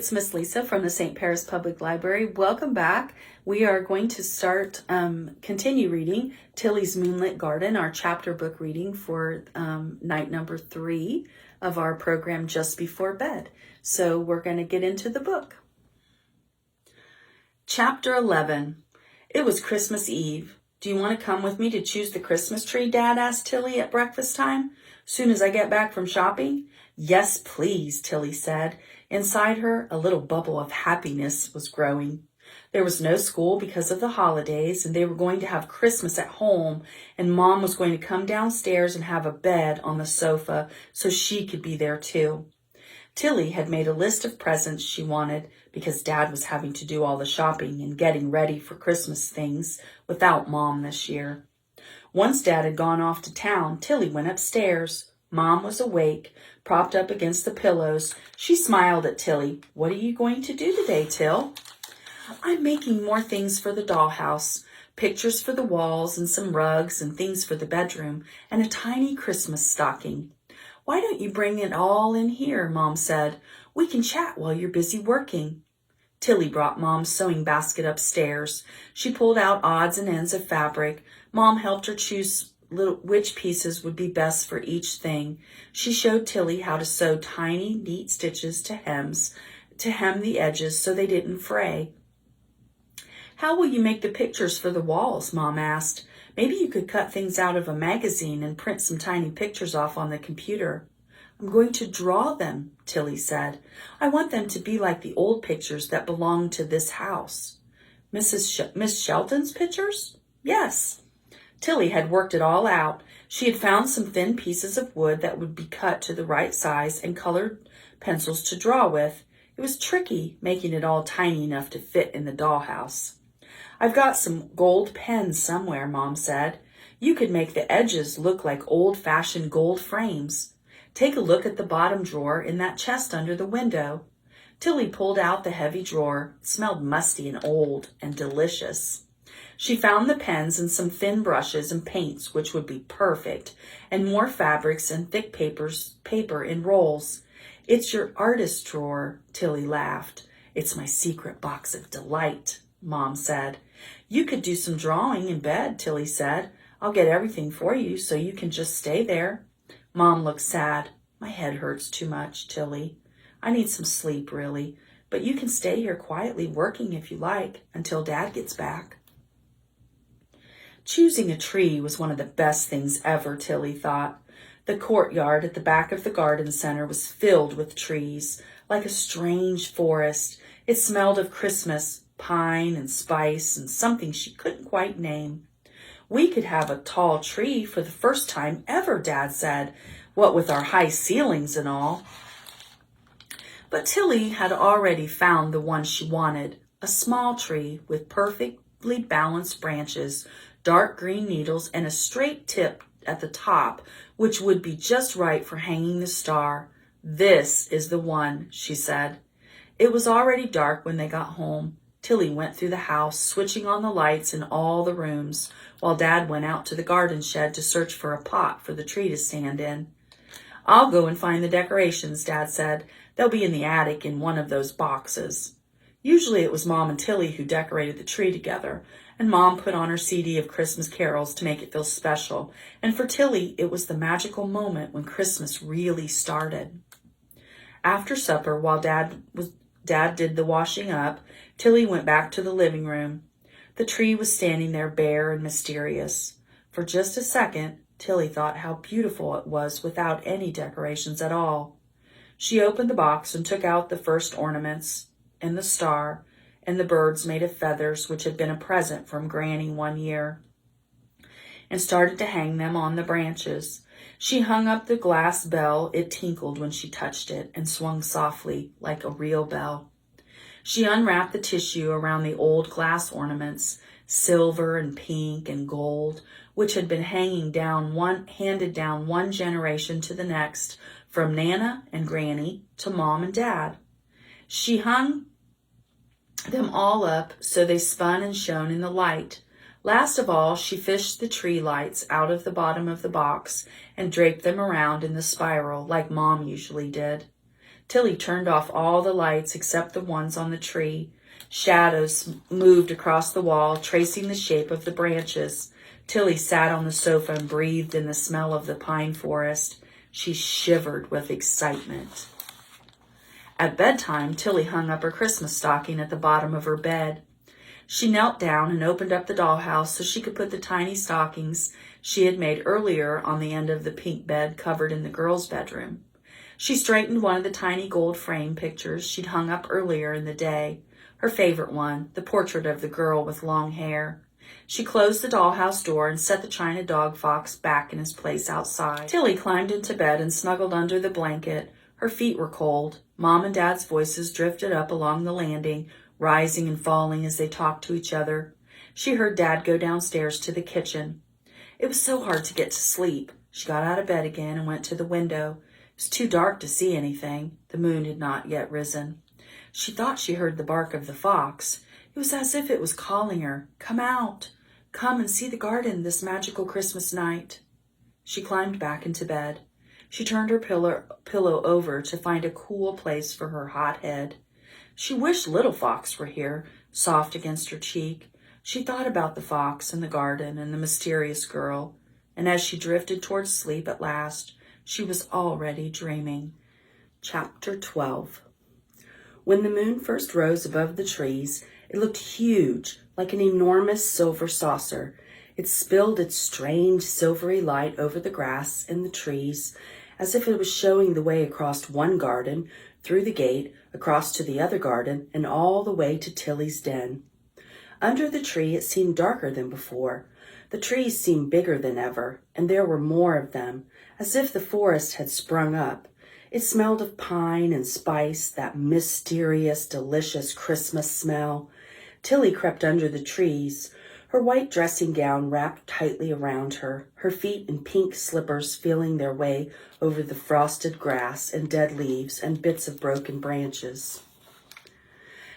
it's Miss Lisa from the St. Paris Public Library. Welcome back. We are going to continue reading Tilly's Moonlit Garden, our chapter book reading for night number 3 of our program Just Before Bed. So we're going to get into the book. Chapter 11. It was Christmas Eve. Do you want to come with me to choose the Christmas tree, Dad asked Tilly at breakfast time, soon as I get back from shopping? Yes, please, Tilly said. Inside her, a little bubble of happiness was growing. There was no school because of the holidays, and they were going to have Christmas at home, and Mom was going to come downstairs and have a bed on the sofa so she could be there too. Tilly had made a list of presents she wanted because Dad was having to do all the shopping and getting ready for Christmas things without Mom this year. Once Dad had gone off to town, Tilly went upstairs. Mom was awake, propped up against the pillows. She smiled at Tilly. What are you going to do today, Till? I'm making more things for the dollhouse, pictures for the walls and some rugs and things for the bedroom and a tiny Christmas stocking. Why don't you bring it all in here, Mom said. We can chat while you're busy working. Tilly brought Mom's sewing basket upstairs. She pulled out odds and ends of fabric. Mom helped her choose which pieces would be best for each thing. She showed Tilly how to sew tiny, neat stitches to hem the edges so they didn't fray. How will you make the pictures for the walls? Mom asked. Maybe you could cut things out of a magazine and print some tiny pictures off on the computer. I'm going to draw them, Tilly said. I want them to be like the old pictures that belonged to this house. Miss Shelton's pictures? Yes. Tilly had worked it all out. She had found some thin pieces of wood that would be cut to the right size and colored pencils to draw with. It was tricky making it all tiny enough to fit in the dollhouse. I've got some gold pens somewhere, Mom said. You could make the edges look like old-fashioned gold frames. Take a look at the bottom drawer in that chest under the window. Tilly pulled out the heavy drawer. It smelled musty and old and delicious. She found the pens and some thin brushes and paints, which would be perfect, and more fabrics and thick paper in rolls. It's your artist drawer, Tilly laughed. It's my secret box of delight, Mom said. You could do some drawing in bed, Tilly said. I'll get everything for you so you can just stay there. Mom looked sad. My head hurts too much, Tilly. I need some sleep, really, but you can stay here quietly working if you like until Dad gets back. Choosing a tree was one of the best things ever, Tilly thought. The courtyard at the back of the garden center was filled with trees, like a strange forest. It smelled of Christmas, pine and spice and something she couldn't quite name. We could have a tall tree for the first time ever, Dad said, what with our high ceilings and all. But Tilly had already found the one she wanted, a small tree with perfectly balanced branches, dark green needles, and a straight tip at the top, which would be just right for hanging the star. This is the one, she said. It was already dark when they got home. Tilly went through the house, switching on the lights in all the rooms, while Dad went out to the garden shed to search for a pot for the tree to stand in. I'll go and find the decorations, Dad said. They'll be in the attic in one of those boxes. Usually it was Mom and Tilly who decorated the tree together, and Mom put on her CD of Christmas carols to make it feel special, and for Tilly it was the magical moment when Christmas really started. After supper, while Dad did the washing up, Tilly went back to the living room. The tree was standing there bare and mysterious. For just a second, Tilly thought how beautiful it was without any decorations at all. She opened the box and took out the first ornaments, and the star, and the birds made of feathers, which had been a present from Granny one year, and started to hang them on the branches. She hung up the glass bell. It tinkled when she touched it and swung softly like a real bell. She unwrapped the tissue around the old glass ornaments, silver and pink and gold, which had been handed down one generation to the next, from Nana and Granny to Mom and Dad. She hung them all up so they spun and shone in the light. Last of all, she fished the tree lights out of the bottom of the box and draped them around in the spiral like Mom usually did. Tilly turned off all the lights except the ones on the tree. Shadows moved across the wall, tracing the shape of the branches. Tilly sat on the sofa and breathed in the smell of the pine forest. She shivered with excitement. At bedtime, Tilly hung up her Christmas stocking at the bottom of her bed. She knelt down and opened up the dollhouse so she could put the tiny stockings she had made earlier on the end of the pink bed covered in the girls' bedroom. She straightened one of the tiny gold frame pictures she'd hung up earlier in the day, her favorite one, the portrait of the girl with long hair. She closed the dollhouse door and set the china dog fox back in his place outside. Tilly climbed into bed and snuggled under the blanket. Her feet were cold. Mom and Dad's voices drifted up along the landing, rising and falling as they talked to each other. She heard Dad go downstairs to the kitchen. It was so hard to get to sleep. She got out of bed again and went to the window. It was too dark to see anything. The moon had not yet risen. She thought she heard the bark of the fox. It was as if it was calling her, "Come out. Come and see the garden this magical Christmas night." She climbed back into bed. She turned her pillow over to find a cool place for her hot head. She wished Little Fox were here, soft against her cheek. She thought about the fox and the garden and the mysterious girl, and as she drifted towards sleep at last, she was already dreaming. Chapter 12. When the moon first rose above the trees, it looked huge, like an enormous silver saucer. It spilled its strange silvery light over the grass and the trees, as if it was showing the way across one garden, through the gate, across to the other garden, and all the way to Tilly's den. Under the tree it seemed darker than before. The trees seemed bigger than ever, and there were more of them, as if the forest had sprung up. It smelled of pine and spice, that mysterious, delicious Christmas smell. Tilly crept under the trees, her white dressing gown wrapped tightly around her, her feet in pink slippers feeling their way over the frosted grass and dead leaves and bits of broken branches.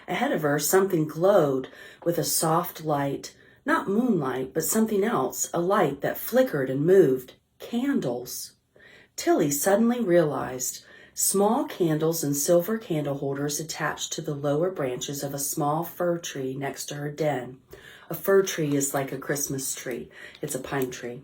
Ahead of her, something glowed with a soft light, not moonlight, but something else, a light that flickered and moved. Candles. Tilly suddenly realized small candles and silver candle holders attached to the lower branches of a small fir tree next to her den. A fir tree is like a Christmas tree. It's a pine tree.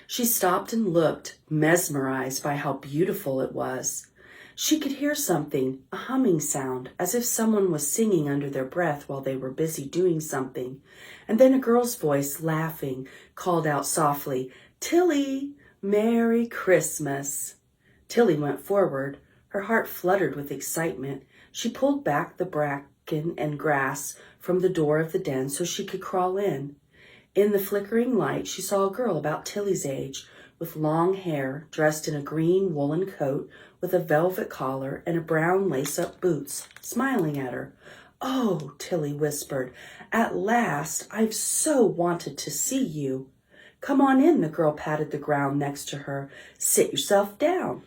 She stopped and looked, mesmerized by how beautiful it was. She could hear something, a humming sound, as if someone was singing under their breath while they were busy doing something. And then a girl's voice, laughing, called out softly, "Tilly, Merry Christmas." Tilly went forward. Her heart fluttered with excitement. She pulled back the bracken and grass from the door of the den so she could crawl in. In the flickering light, she saw a girl about Tilly's age, with long hair, dressed in a green woolen coat with a velvet collar and a brown lace-up boots, smiling at her. "Oh," Tilly whispered, "at last! I've so wanted to see you." "Come on in," the girl patted the ground next to her. "Sit yourself down."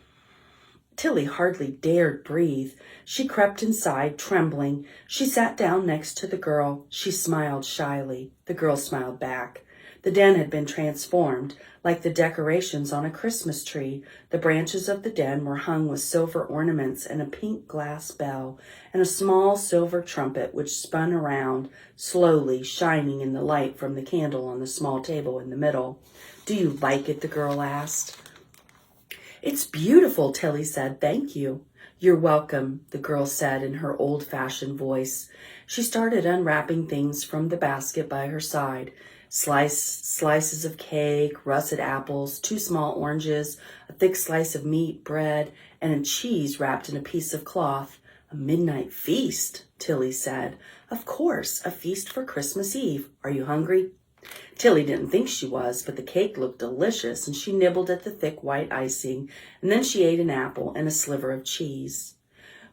Tilly hardly dared breathe. She crept inside, trembling. She sat down next to the girl. She smiled shyly. The girl smiled back. The den had been transformed, like the decorations on a Christmas tree. The branches of the den were hung with silver ornaments and a pink glass bell, and a small silver trumpet which spun around, slowly, shining in the light from the candle on the small table in the middle. "Do you like it?" the girl asked. "It's beautiful," Tilly said. "Thank you." "You're welcome," the girl said in her old-fashioned voice. She started unwrapping things from the basket by her side. Slices of cake, russet apples, 2 small oranges, a thick slice of meat, bread, and a cheese wrapped in a piece of cloth. "A midnight feast," Tilly said. "Of course, a feast for Christmas Eve. Are you hungry?" Tilly didn't think she was, but the cake looked delicious, and she nibbled at the thick white icing, and then she ate an apple and a sliver of cheese.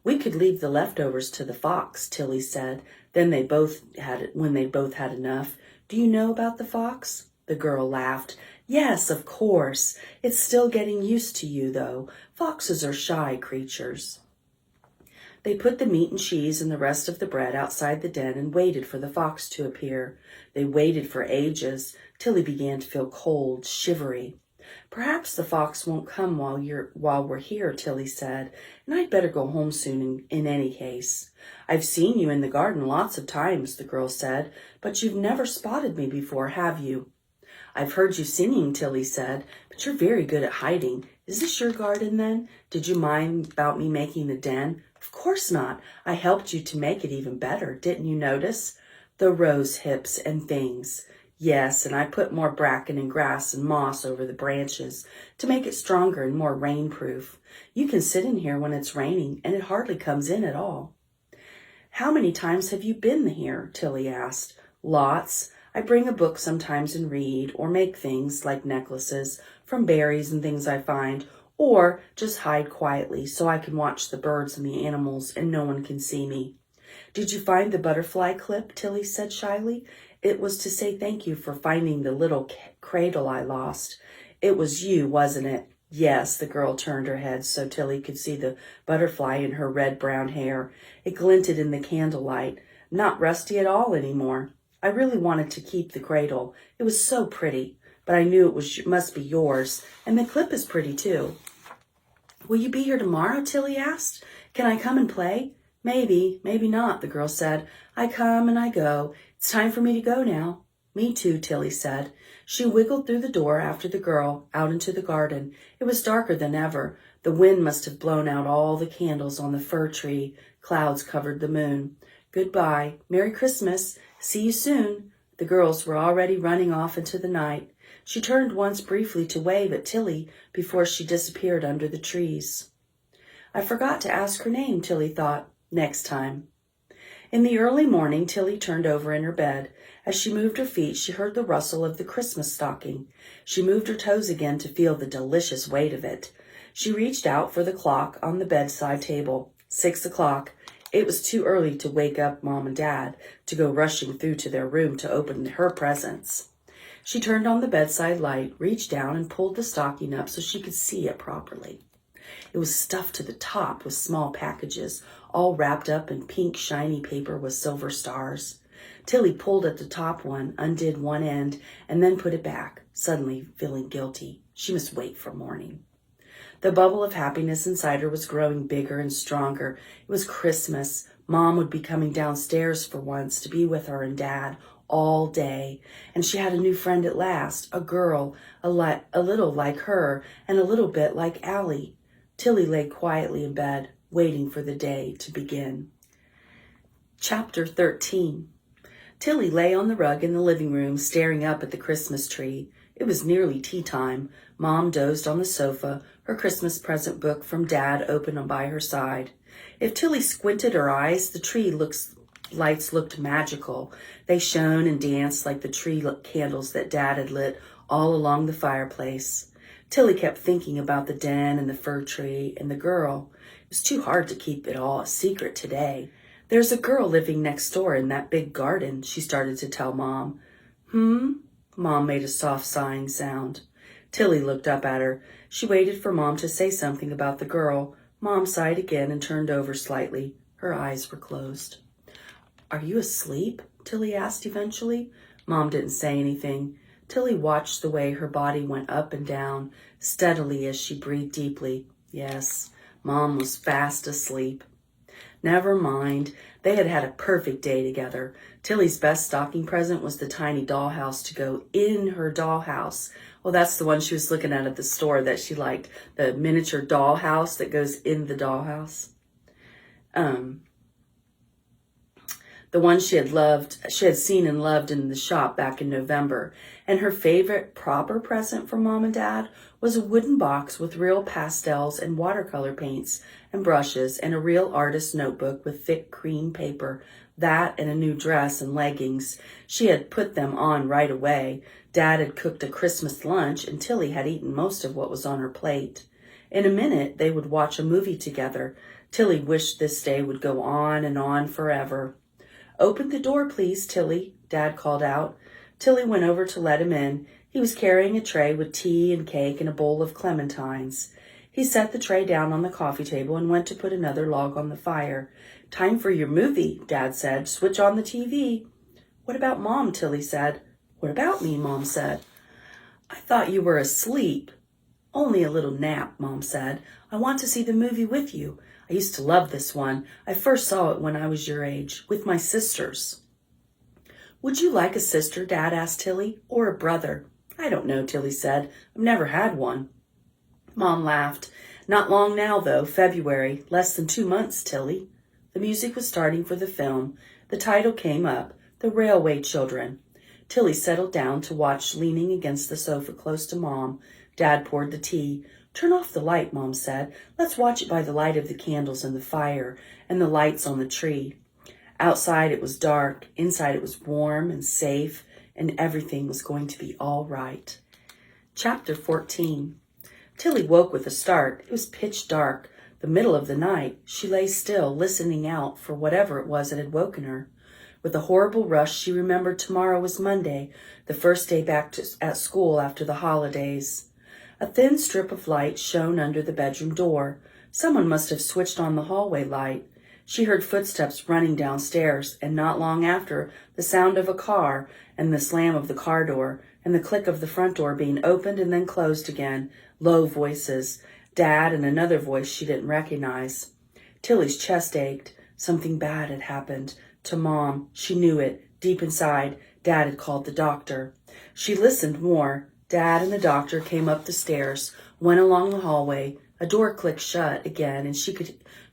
"We could leave the leftovers to the fox," Tilly said. When they both had enough. "Do you know about the fox?" The girl laughed. "Yes, of course. It's still getting used to you, though. Foxes are shy creatures." They put the meat and cheese and the rest of the bread outside the den and waited for the fox to appear. They waited for ages. Tilly began to feel cold, shivery. Perhaps the fox won't come while we're here, Tilly said, and I'd better go home soon in any case. I've seen you in the garden lots of times, the girl said, but you've never spotted me before, have you? I've heard you singing, Tilly said, but you're very good at hiding. Is this your garden, then? Did you mind about me making the den? Of course not. I helped you to make it even better. Didn't you notice? The rose hips and things. Yes, and I put more bracken and grass and moss over the branches to make it stronger and more rainproof. You can sit in here when it's raining, and it hardly comes in at all. How many times have you been here? Tilly asked. Lots. I bring a book sometimes and read, or make things like necklaces from berries and things I find, or just hide quietly so I can watch the birds and the animals and no one can see me. Did you find the butterfly clip? Tilly said shyly. It was to say thank you for finding the little cradle I lost. It was you, wasn't it? Yes, the girl turned her head so Tilly could see the butterfly in her red-brown hair. It glinted in the candlelight. Not rusty at all anymore. I really wanted to keep the cradle. It was so pretty, but I knew it must be yours, and the clip is pretty too. Will you be here tomorrow? Tilly asked. Can I come and play? Maybe, maybe not, the girl said. I come and I go. It's time for me to go now. Me too, Tilly said. She wiggled through the door after the girl, out into the garden. It was darker than ever. The wind must have blown out all the candles on the fir tree. Clouds covered the moon. Goodbye. Merry Christmas. See you soon. The girls were already running off into the night. She turned once briefly to wave at Tilly before she disappeared under the trees. I forgot to ask her name, Tilly thought. Next time. In the early morning, Tilly turned over in her bed. As she moved her feet, she heard the rustle of the Christmas stocking. She moved her toes again to feel the delicious weight of it. She reached out for the clock on the bedside table. 6 o'clock. It was too early to wake up Mom and Dad to go rushing through to their room to open her presents. She turned on the bedside light, reached down, and pulled the stocking up so she could see it properly. It was stuffed to the top with small packages, all wrapped up in pink, shiny paper with silver stars. Tilly pulled at the top one, undid one end, and then put it back, suddenly feeling guilty. She must wait for morning. The bubble of happiness inside her was growing bigger and stronger. It was Christmas. Mom would be coming downstairs for once to be with her and Dad all day. And she had a new friend at last, a girl, a little like her and a little bit like Allie. Tilly lay quietly in bed, waiting for the day to begin. Chapter 13. Tilly lay on the rug in the living room, staring up at the Christmas tree. It was nearly tea time. Mom dozed on the sofa, her Christmas present book from Dad open by her side. If Tilly squinted her eyes, the tree lights looked magical. They shone and danced like the tree candles that Dad had lit all along the fireplace. Tilly kept thinking about the den and the fir tree and the girl. It was too hard to keep it all a secret today. There's a girl living next door in that big garden, she started to tell Mom. Mom made a soft sighing sound. Tilly looked up at her. She waited for Mom to say something about the girl. Mom sighed again and turned over slightly. Her eyes were closed. Are you asleep? Tilly asked eventually. Mom didn't say anything. Tilly watched the way her body went up and down, steadily as she breathed deeply. Yes, Mom was fast asleep. Never mind. They had had a perfect day together. Tilly's best stocking present was the tiny dollhouse to go in her dollhouse. Well, that's the one she was looking at the store that she liked, the miniature dollhouse that goes in the dollhouse. The one she had seen and loved in the shop back in November. And her favorite proper present for Mom and Dad was a wooden box with real pastels and watercolor paints and brushes and a real artist's notebook with thick cream paper. That and a new dress and leggings. She had put them on right away. Dad had cooked a Christmas lunch and Tilly had eaten most of what was on her plate. In a minute, they would watch a movie together. Tilly wished this day would go on and on forever. Open the door, please, Tilly, Dad called out. Tilly went over to let him in. He was carrying a tray with tea and cake and a bowl of clementines. He set the tray down on the coffee table and went to put another log on the fire. Time for your movie, Dad said. Switch on the TV. What about Mom? Tilly said. What about me? Mom said. I thought you were asleep. Only a little nap, Mom said. I want to see the movie with you. I used to love this one. I first saw it when I was your age, with my sisters. Would you like a sister, Dad asked Tilly, or a brother? I don't know, Tilly said. I've never had one. Mom laughed. Not long now, though, February, less than 2 months, Tilly. The music was starting for the film. The title came up, The Railway Children. Tilly settled down to watch, leaning against the sofa close to Mom. Dad poured the tea. Turn off the light, Mom said. Let's watch it by the light of the candles and the fire and the lights on the tree. Outside it was dark. Inside it was warm and safe, and everything was going to be all right. Chapter 14. Tilly woke with a start. It was pitch dark, the middle of the night. She lay still, listening out for whatever it was that had woken her. With a horrible rush, she remembered tomorrow was Monday, the first day back at school after the holidays. A thin strip of light shone under the bedroom door. Someone must have switched on the hallway light. She heard footsteps running downstairs, and not long after, the sound of a car and the slam of the car door and the click of the front door being opened and then closed again. Low voices. Dad and another voice she didn't recognize. Tilly's chest ached. Something bad had happened. To Mom. She knew it. Deep inside, Dad had called the doctor. She listened more. Dad and the doctor came up the stairs, went along the hallway. A door clicked shut again, and she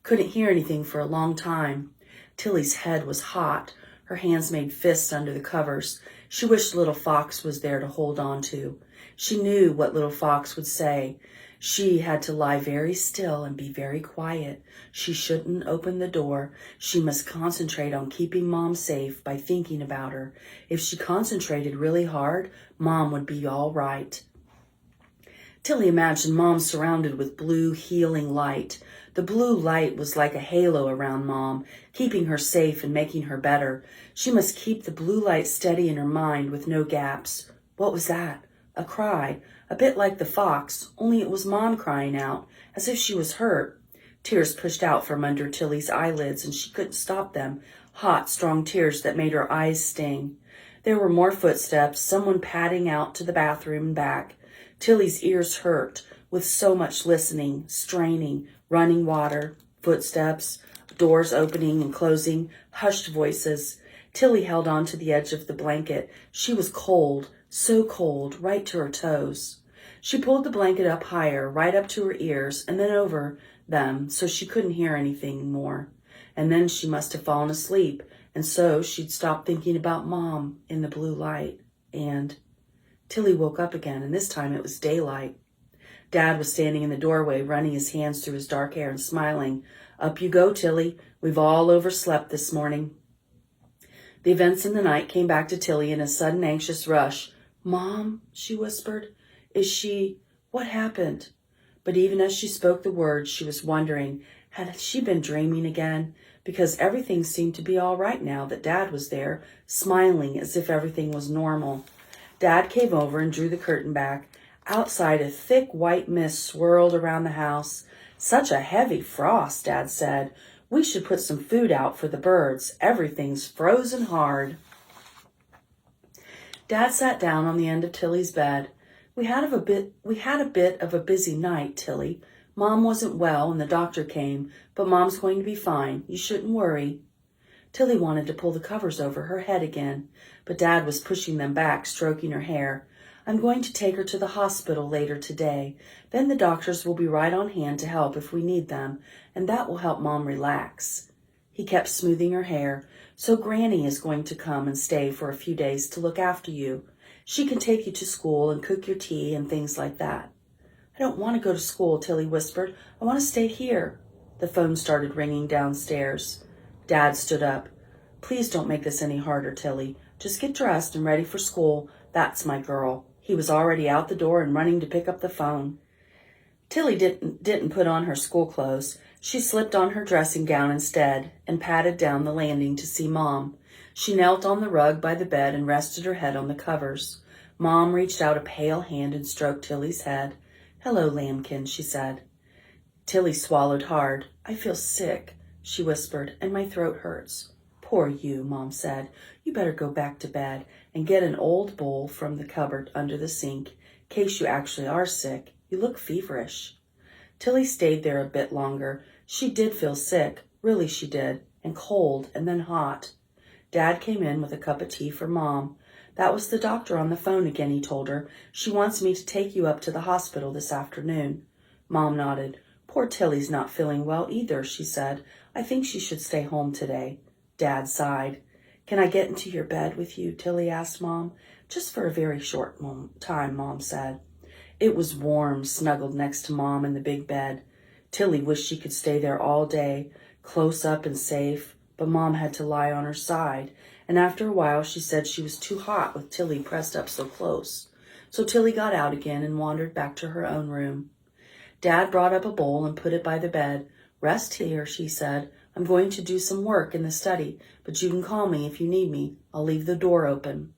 couldn't hear anything for a long time. Tilly's head was hot. Her hands made fists under the covers. She wished Little Fox was there to hold on to. She knew what Little Fox would say. She had to lie very still and be very quiet. She shouldn't open the door. She must concentrate on keeping Mom safe by thinking about her. If she concentrated really hard, Mom would be all right. Tilly imagined Mom surrounded with blue, healing light. The blue light was like a halo around Mom, keeping her safe and making her better. She must keep the blue light steady in her mind with no gaps. What was that? A cry, a bit like the fox, only it was Mom crying out, as if she was hurt. Tears pushed out from under Tilly's eyelids, and she couldn't stop them, hot, strong tears that made her eyes sting. There were more footsteps, someone padding out to the bathroom and back. Tilly's ears hurt with so much listening, straining, running water, footsteps, doors opening and closing, hushed voices. Tilly held on to the edge of the blanket. She was cold, so cold, right to her toes. She pulled the blanket up higher, right up to her ears, and then over them, so she couldn't hear anything more. And then she must have fallen asleep, and so she'd stopped thinking about Mom in the blue light. And Tilly woke up again, and this time it was daylight. Dad was standing in the doorway, running his hands through his dark hair and smiling. Up you go, Tilly. We've all overslept this morning. The events in the night came back to Tilly in a sudden anxious rush. Mom, she whispered. Is she... What happened? But even as she spoke the words, she was wondering, had she been dreaming again? Because everything seemed to be all right now that Dad was there, smiling as if everything was normal. Dad came over and drew the curtain back. Outside, a thick white mist swirled around the house. Such a heavy frost, Dad said. We should put some food out for the birds. Everything's frozen hard. Dad sat down on the end of Tilly's bed. We had a bit of a busy night, Tilly. Mom wasn't well and the doctor came, but Mom's going to be fine. You shouldn't worry. Tilly wanted to pull the covers over her head again, but Dad was pushing them back, stroking her hair. I'm going to take her to the hospital later today. Then the doctors will be right on hand to help if we need them, and that will help Mom relax. He kept smoothing her hair. So Granny is going to come and stay for a few days to look after you. She can take you to school and cook your tea and things like that. I don't want to go to school, Tilly whispered. I want to stay here. The phone started ringing downstairs. Dad stood up. Please don't make this any harder, Tilly. Just get dressed and ready for school. That's my girl. He was already out the door and running to pick up the phone. Tilly didn't put on her school clothes. She slipped on her dressing gown instead and padded down the landing to see Mom. She knelt on the rug by the bed and rested her head on the covers. Mom reached out a pale hand and stroked Tilly's head. Hello, lambkin, she said. Tilly swallowed hard. I feel sick, she whispered, and my throat hurts. Poor you, Mom said. You better go back to bed and get an old bowl from the cupboard under the sink, in case you actually are sick. You look feverish." Tilly stayed there a bit longer. She did feel sick, really she did, and cold and then hot. Dad came in with a cup of tea for Mom. "That was the doctor on the phone again," he told her. "She wants me to take you up to the hospital this afternoon." Mom nodded. "Poor Tilly's not feeling well either," she said. "I think she should stay home today." Dad sighed. "Can I get into your bed with you?" Tilly asked Mom. "Just for a very short time," Mom said. It was warm, snuggled next to Mom in the big bed. Tilly wished she could stay there all day, close up and safe, but Mom had to lie on her side, and after a while she said she was too hot with Tilly pressed up so close. So Tilly got out again and wandered back to her own room. Dad brought up a bowl and put it by the bed. "Rest here," she said. "I'm going to do some work in the study, but you can call me if you need me. I'll leave the door open."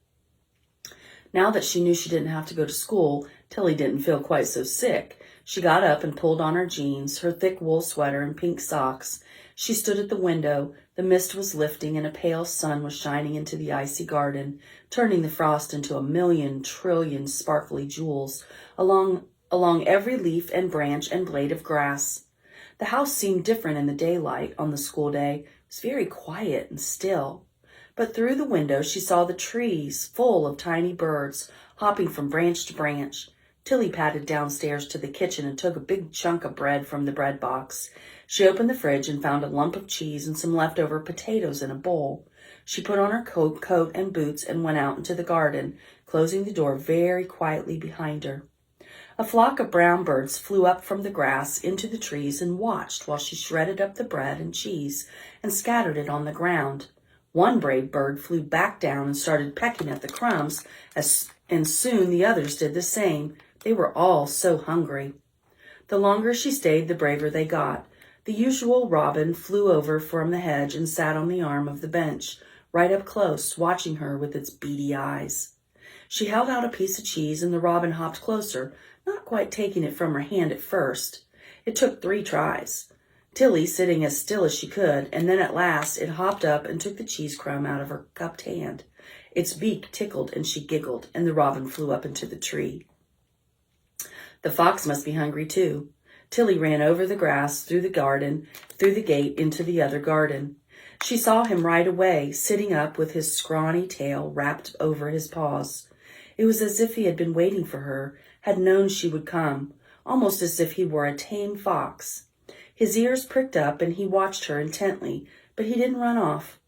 Now that she knew she didn't have to go to school, Tilly didn't feel quite so sick. She got up and pulled on her jeans, her thick wool sweater, and pink socks. She stood at the window. The mist was lifting, and a pale sun was shining into the icy garden, turning the frost into a million trillion sparkly jewels along every leaf and branch and blade of grass. The house seemed different in the daylight on the school day. It was very quiet and still. But through the window she saw the trees full of tiny birds, hopping from branch to branch. Tilly padded downstairs to the kitchen and took a big chunk of bread from the bread box. She opened the fridge and found a lump of cheese and some leftover potatoes in a bowl. She put on her coat and boots and went out into the garden, closing the door very quietly behind her. A flock of brown birds flew up from the grass into the trees and watched while she shredded up the bread and cheese and scattered it on the ground. One brave bird flew back down and started pecking at the crumbs, and soon the others did the same. They were all so hungry. The longer she stayed, the braver they got. The usual robin flew over from the hedge and sat on the arm of the bench, right up close, watching her with its beady eyes. She held out a piece of cheese, and the robin hopped closer, not quite taking it from her hand at first. It took 3 tries. Tilly sitting as still as she could, and then at last it hopped up and took the cheese crumb out of her cupped hand. Its beak tickled and she giggled, and the robin flew up into the tree. The fox must be hungry too. Tilly ran over the grass, through the garden, through the gate into the other garden. She saw him right away, sitting up with his scrawny tail wrapped over his paws. It was as if he had been waiting for her, had known she would come, almost as if he were a tame fox. His ears pricked up, and he watched her intently, but he didn't run off.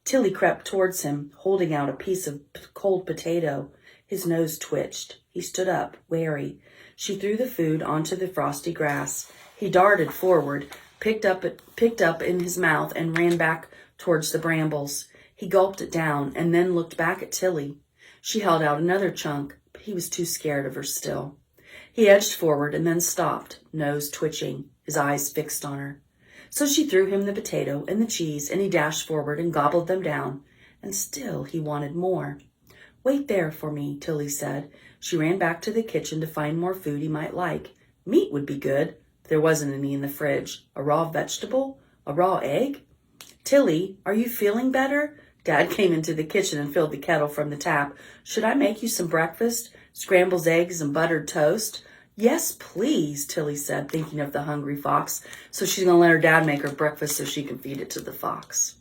Tilly crept towards him, holding out a piece of cold potato. His nose twitched. He stood up, wary. She threw the food onto the frosty grass. He darted forward, picked up in his mouth, and ran back towards the brambles. He gulped it down, and then looked back at Tilly. She held out another chunk, but he was too scared of her still. He edged forward and then stopped, nose twitching, his eyes fixed on her. So she threw him the potato and the cheese, and he dashed forward and gobbled them down. And still he wanted more. "Wait there for me," Tilly said. She ran back to the kitchen to find more food he might like. Meat would be good. There wasn't any in the fridge. A raw vegetable? A raw egg? "Tilly, are you feeling better?" Dad came into the kitchen and filled the kettle from the tap. "Should I make you some breakfast? Scrambled eggs and buttered toast?" "Yes, please," Tilly said, thinking of the hungry fox. So she's going to let her dad make her breakfast so she can feed it to the fox.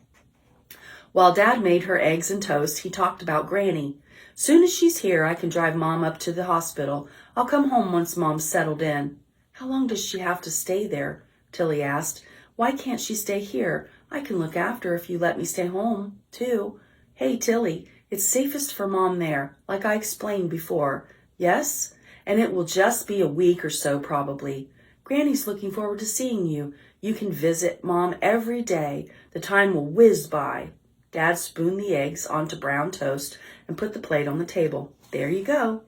While Dad made her eggs and toast, he talked about Granny. "Soon as she's here, I can drive Mom up to the hospital. I'll come home once Mom's settled in." "How long does she have to stay there?" Tilly asked. "Why can't she stay here? I can look after her if you let me stay home, too." "Hey, Tilly, it's safest for Mom there, like I explained before." "Yes? And it will just be a week or so, probably. Granny's looking forward to seeing you. You can visit Mom every day. The time will whiz by." Dad spooned the eggs onto brown toast and put the plate on the table. "There you go."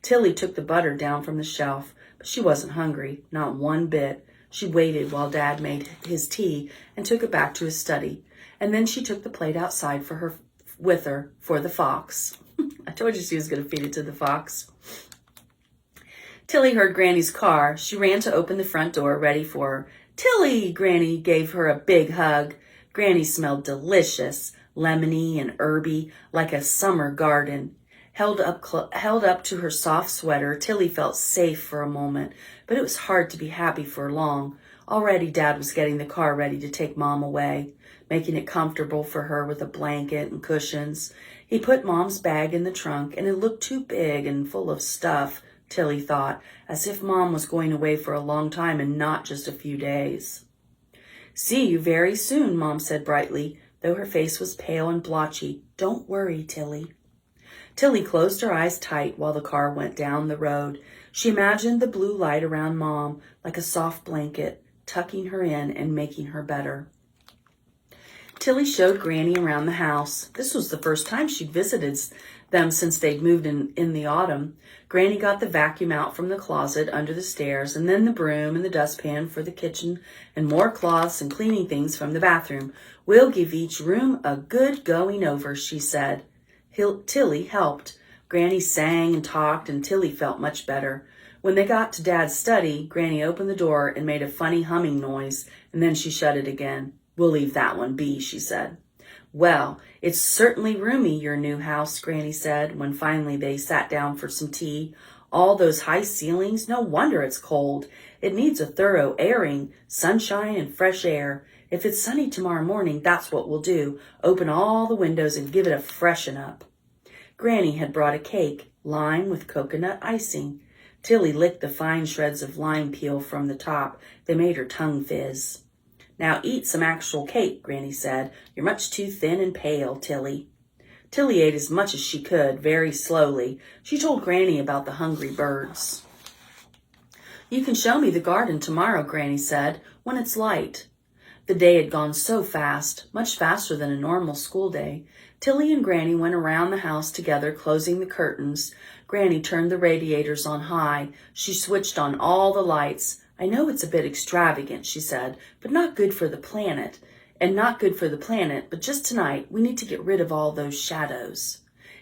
Tilly took the butter down from the shelf, but she wasn't hungry, not one bit. She waited while Dad made his tea and took it back to his study. And then she took the plate outside with her for the fox. I told you she was going to feed it to the fox. Tilly heard Granny's car. She ran to open the front door, ready for her. "Tilly!" Granny gave her a big hug. Granny smelled delicious, lemony and herby, like a summer garden. Held up to her soft sweater, Tilly felt safe for a moment, but it was hard to be happy for long. Already Dad was getting the car ready to take Mom away, making it comfortable for her with a blanket and cushions. He put Mom's bag in the trunk, and it looked too big and full of stuff, Tilly thought, as if Mom was going away for a long time and not just a few days. "See you very soon," Mom said brightly, though her face was pale and blotchy. "Don't worry, Tilly." Tilly closed her eyes tight while the car went down the road. She imagined the blue light around Mom like a soft blanket, tucking her in and making her better. Tilly showed Granny around the house. This was the first time she'd visited them since they'd moved in the autumn. Granny got the vacuum out from the closet under the stairs, and then the broom and the dustpan for the kitchen, and more cloths and cleaning things from the bathroom. "We'll give each room a good going over," she said. Tilly helped. Granny sang and talked, and Tilly felt much better. When they got to Dad's study, Granny opened the door and made a funny humming noise, and then she shut it again. "We'll leave that one be," she said. "Well, it's certainly roomy, your new house," Granny said, when finally they sat down for some tea. "All those high ceilings, no wonder it's cold. It needs a thorough airing, sunshine and fresh air. If it's sunny tomorrow morning, that's what we'll do. Open all the windows and give it a freshen up." Granny had brought a cake, lime with coconut icing. Tilly licked the fine shreds of lime peel from the top. They made her tongue fizz. "Now eat some actual cake," Granny said. "You're much too thin and pale, Tilly." Tilly ate as much as she could, very slowly. She told Granny about the hungry birds. "You can show me the garden tomorrow," Granny said, "when it's light." The day had gone so fast, much faster than a normal school day. Tilly and Granny went around the house together, closing the curtains. Granny turned the radiators on high. She switched on all the lights. "I know it's a bit extravagant," she said, "but not good for the planet. And not good for the planet, but just tonight we need to get rid of all those shadows."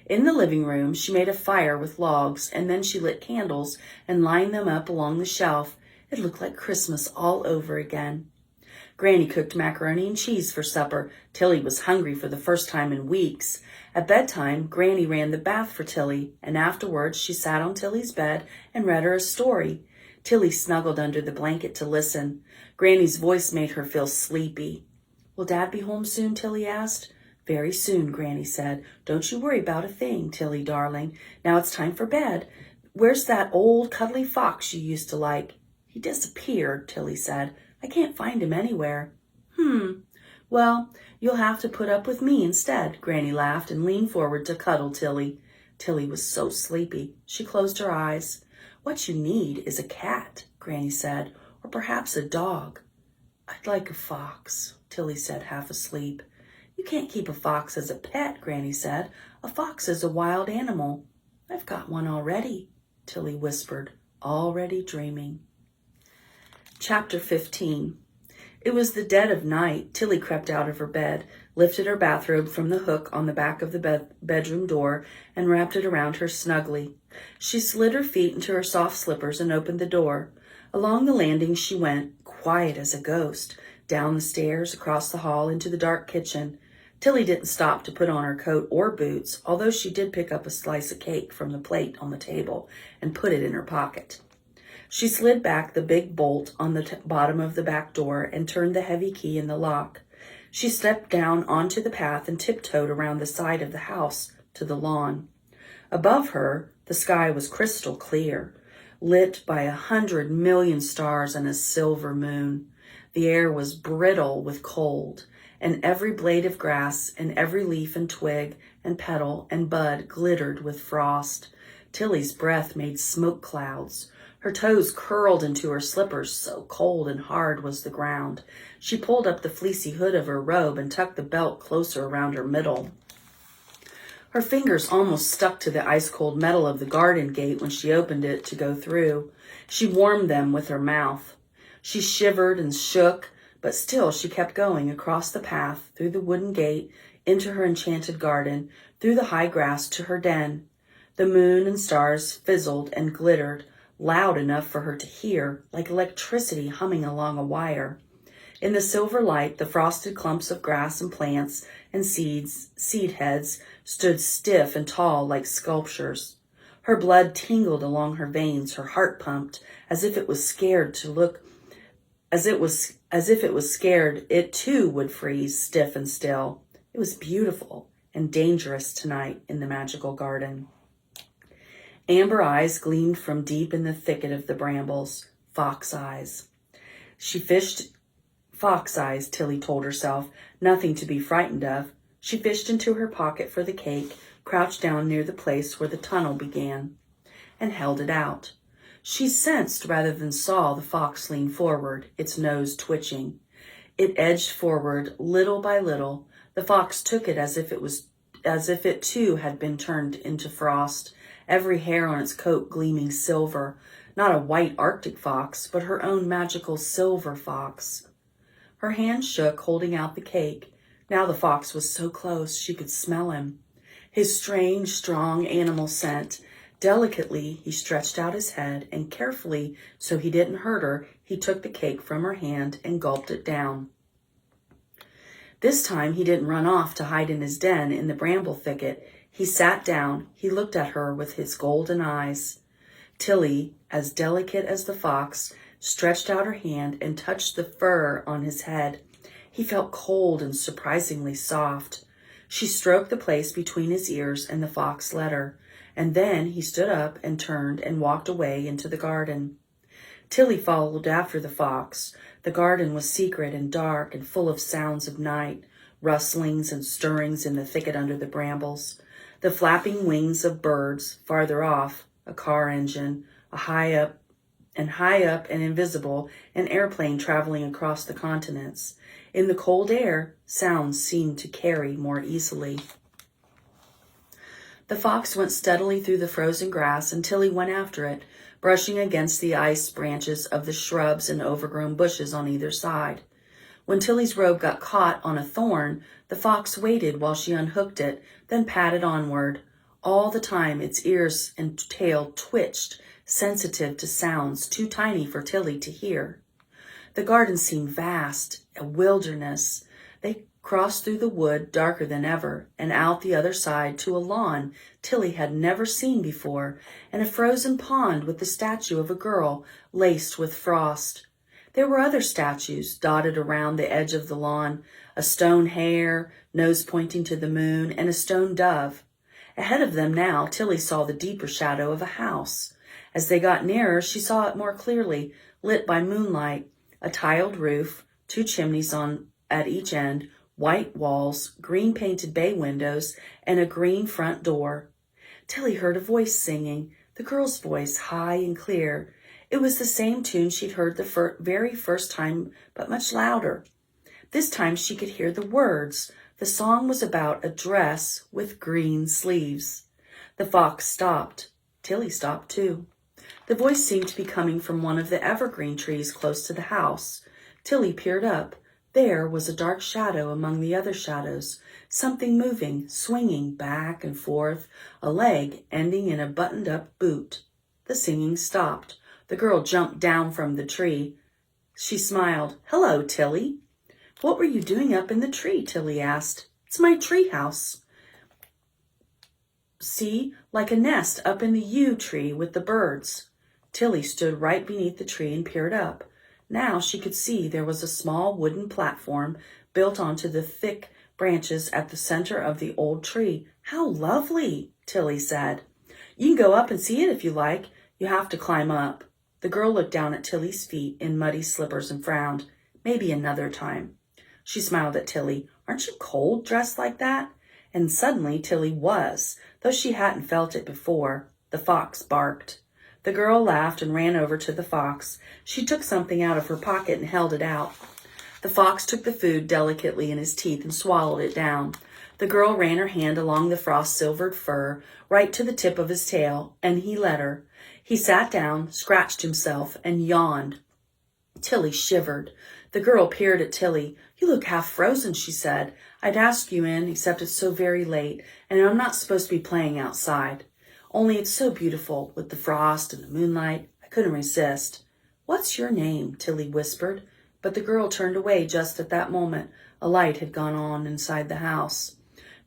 In the living room, she made a fire with logs, and then she lit candles and lined them up along the shelf. It looked like Christmas all over again. Granny cooked macaroni and cheese for supper. Tilly was hungry for the first time in weeks. At bedtime, Granny ran the bath for Tilly, and afterwards she sat on Tilly's bed and read her a story. Tilly snuggled under the blanket to listen. Granny's voice made her feel sleepy. "Will Dad be home soon?" Tilly asked. "Very soon," Granny said. "Don't you worry about a thing, Tilly, darling. Now it's time for bed. Where's that old cuddly fox you used to like?" "He disappeared," Tilly said. "I can't find him anywhere." Well, you'll have to put up with me instead," Granny laughed and leaned forward to cuddle Tilly. Tilly was so sleepy. She closed her eyes. "What you need is a cat," Granny said, "or perhaps a dog." "I'd like a fox," Tilly said, half asleep. "You can't keep a fox as a pet," Granny said. "A fox is a wild animal." "I've got one already," Tilly whispered, already dreaming. Chapter 15. It was the dead of night. Tilly crept out of her bed, lifted her bathrobe from the hook on the back of the bedroom door, and wrapped it around her snugly. She slid her feet into her soft slippers and opened the door. Along the landing she went, quiet as a ghost, down the stairs, across the hall, into the dark kitchen. Tilly didn't stop to put on her coat or boots, although she did pick up a slice of cake from the plate on the table and put it in her pocket. She slid back the big bolt on the bottom of the back door and turned the heavy key in the lock. She stepped down onto the path and tiptoed around the side of the house to the lawn. Above her, the sky was crystal clear, lit by 100 million stars and a silver moon. The air was brittle with cold, and every blade of grass and every leaf and twig and petal and bud glittered with frost. Tilly's breath made smoke clouds. Her toes curled into her slippers, so cold and hard was the ground. She pulled up the fleecy hood of her robe and tucked the belt closer around her middle. Her fingers almost stuck to the ice-cold metal of the garden gate when she opened it to go through. She warmed them with her mouth. She shivered and shook, but still she kept going across the path, through the wooden gate, into her enchanted garden, through the high grass to her den. The moon and stars fizzled and glittered, loud enough for her to hear, like electricity humming along a wire. In the silver light, the frosted clumps of grass and plants and seed heads, stood stiff and tall like sculptures. Her blood tingled along her veins, her heart pumped, as if it was scared to look, as if it was scared it too would freeze stiff and still. It was beautiful and dangerous tonight in the magical garden. Amber eyes gleamed from deep in the thicket of the brambles. Fox eyes. She fished fox eyes, Tilly told herself, nothing to be frightened of. She fished into her pocket for the cake, crouched down near the place where the tunnel began, and held it out. She sensed rather than saw the fox lean forward, its nose twitching. It edged forward little by little. The fox took it as if it too had been turned into frost, every hair on its coat gleaming silver. Not a white Arctic fox, but her own magical silver fox. Her hand shook, holding out the cake. Now the fox was so close she could smell him. His strange, strong animal scent. Delicately, he stretched out his head, and carefully, so he didn't hurt her, he took the cake from her hand and gulped it down. This time he didn't run off to hide in his den in the bramble thicket. He sat down. He looked at her with his golden eyes. Tilly, as delicate as the fox, stretched out her hand and touched the fur on his head. He felt cold and surprisingly soft. She stroked the place between his ears, and the fox let her. And then he stood up and turned and walked away into the garden. Tilly followed after the fox. The garden was secret and dark and full of sounds of night, rustlings and stirrings in the thicket under the brambles. The flapping wings of birds, farther off, a car engine, high up and invisible, an airplane traveling across the continents. In the cold air, sounds seemed to carry more easily. The fox went steadily through the frozen grass, and Tilly went after it, brushing against the ice branches of the shrubs and overgrown bushes on either side. When Tilly's robe got caught on a thorn, the fox waited while she unhooked it, then padded onward. All the time its ears and tail twitched, sensitive to sounds too tiny for Tilly to hear. The garden seemed vast, a wilderness. They crossed through the wood, darker than ever, and out the other side to a lawn Tilly had never seen before, and a frozen pond with the statue of a girl laced with frost. There were other statues dotted around the edge of the lawn, a stone hare, nose pointing to the moon, and a stone dove. Ahead of them now, Tilly saw the deeper shadow of a house. As they got nearer, she saw it more clearly, lit by moonlight, a tiled roof, 2 chimneys at each end, white walls, green-painted bay windows, and a green front door. Tilly heard a voice singing, the girl's voice, high and clear. It was the same tune she'd heard the very first time, but much louder. This time she could hear the words. The song was about a dress with green sleeves. The fox stopped. Tilly stopped too. The voice seemed to be coming from one of the evergreen trees close to the house. Tilly peered up. There was a dark shadow among the other shadows, something moving, swinging back and forth, a leg ending in a buttoned-up boot. The singing stopped. The girl jumped down from the tree. She smiled. "Hello, Tilly." "What were you doing up in the tree?" Tilly asked. "It's my tree house. See, like a nest up in the yew tree with the birds." Tilly stood right beneath the tree and peered up. Now she could see there was a small wooden platform built onto the thick branches at the center of the old tree. "How lovely," Tilly said. "You can go up and see it if you like. You have to climb up." The girl looked down at Tilly's feet in muddy slippers and frowned. "Maybe another time." She smiled at Tilly. "Aren't you cold dressed like that?" And suddenly Tilly was, though she hadn't felt it before. The fox barked. The girl laughed and ran over to the fox. She took something out of her pocket and held it out. The fox took the food delicately in his teeth and swallowed it down. The girl ran her hand along the frost-silvered fur, right to the tip of his tail, and he let her. He sat down, scratched himself, and yawned. Tilly shivered. The girl peered at Tilly. "You look half frozen," she said. "I'd ask you in, except it's so very late, and I'm not supposed to be playing outside. Only it's so beautiful, with the frost and the moonlight. I couldn't resist." "What's your name?" Tilly whispered, but the girl turned away just at that moment. A light had gone on inside the house.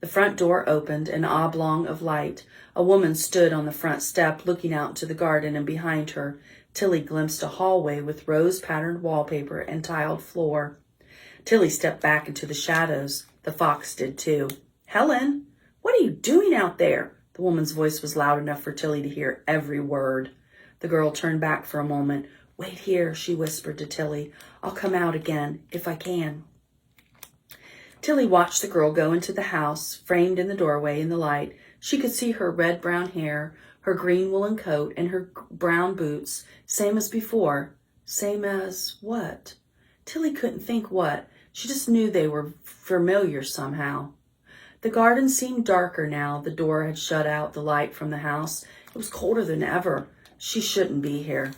The front door opened, an oblong of light. A woman stood on the front step looking out into the garden, and behind her, Tilly glimpsed a hallway with rose-patterned wallpaper and tiled floor. Tilly stepped back into the shadows. The fox did too. "Helen, what are you doing out there?" The woman's voice was loud enough for Tilly to hear every word. The girl turned back for a moment. "Wait here," she whispered to Tilly. "I'll come out again, if I can." Tilly watched the girl go into the house. Framed in the doorway in the light, she could see her red-brown hair, her green woolen coat, and her brown boots, same as before. Same as what? Tilly couldn't think what. She just knew they were familiar somehow. The garden seemed darker now. The door had shut out the light from the house. It was colder than ever. She shouldn't be here.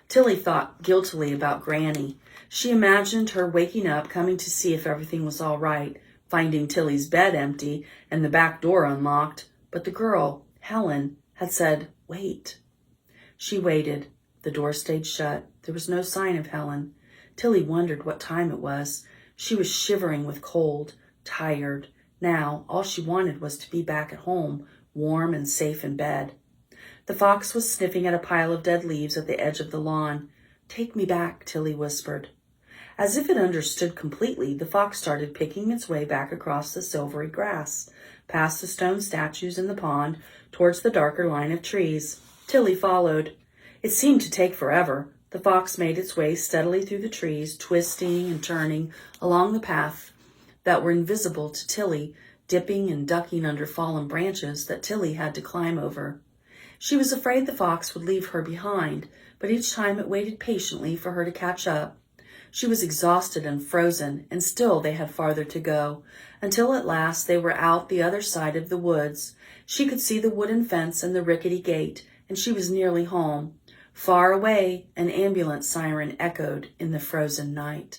Tilly thought guiltily about Granny. She imagined her waking up, coming to see if everything was all right, finding Tilly's bed empty and the back door unlocked. But the girl, Helen, had said, "Wait." She waited. The door stayed shut. There was no sign of Helen. Tilly wondered what time it was. She was shivering with cold, tired. Now, all she wanted was to be back at home, warm and safe in bed. The fox was sniffing at a pile of dead leaves at the edge of the lawn. "Take me back," Tilly whispered. As if it understood completely, the fox started picking its way back across the silvery grass, past the stone statues in the pond, towards the darker line of trees. Tilly followed. It seemed to take forever. The fox made its way steadily through the trees, twisting and turning along the path that were invisible to Tilly, dipping and ducking under fallen branches that Tilly had to climb over. She was afraid the fox would leave her behind, but each time it waited patiently for her to catch up. She was exhausted and frozen, and still they had farther to go, until at last they were out the other side of the woods. She could see the wooden fence and the rickety gate, and she was nearly home. Far away, an ambulance siren echoed in the frozen night.